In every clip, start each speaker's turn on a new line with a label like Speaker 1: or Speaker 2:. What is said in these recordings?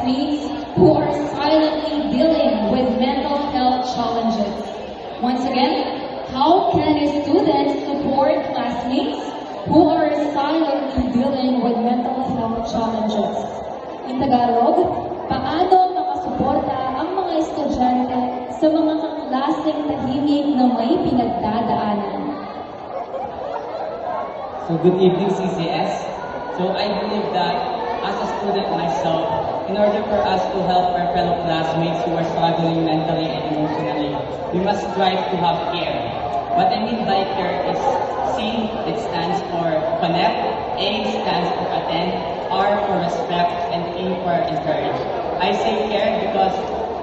Speaker 1: classmates who are silently dealing with mental health challenges. Once again, how can a student support classmates who are silently dealing with mental health challenges? In Tagalog, paano makasuporta ang mga estudyante sa mga kaklaseng tahimik na may pinagdadaanan?
Speaker 2: So good evening, CCS. So I believe that as a student myself, in order for us to help our fellow classmates who are struggling mentally and emotionally, we must strive to have care. What I mean by care is C, it stands for connect, A stands for attend, R for respect, and E for encourage. I say care because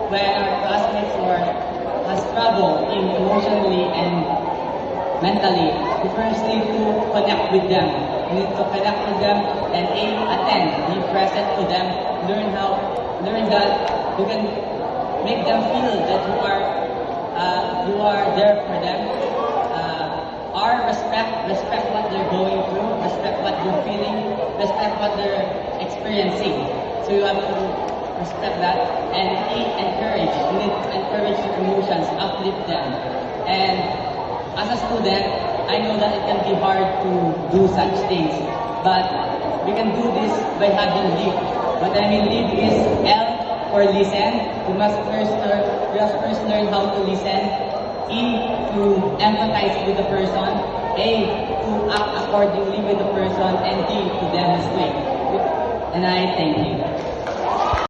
Speaker 2: when our classmates has struggled emotionally and mentally, we first need to connect with them. We need to connect with them, and A, attend, be present to them, learn that you can make them feel that you are there for them. R, respect what they're going through, respect what they're feeling, respect what they're experiencing. So you have to respect that. And E, encourage. You need to encourage your emotions, uplift them. And as a student, I know that it can be hard to do such things, but we can do this by having lead. What I mean lead is L for listen. We must first learn how to listen. E, to empathize with the person. A, to act accordingly with the person. And D, to demonstrate. And I thank you.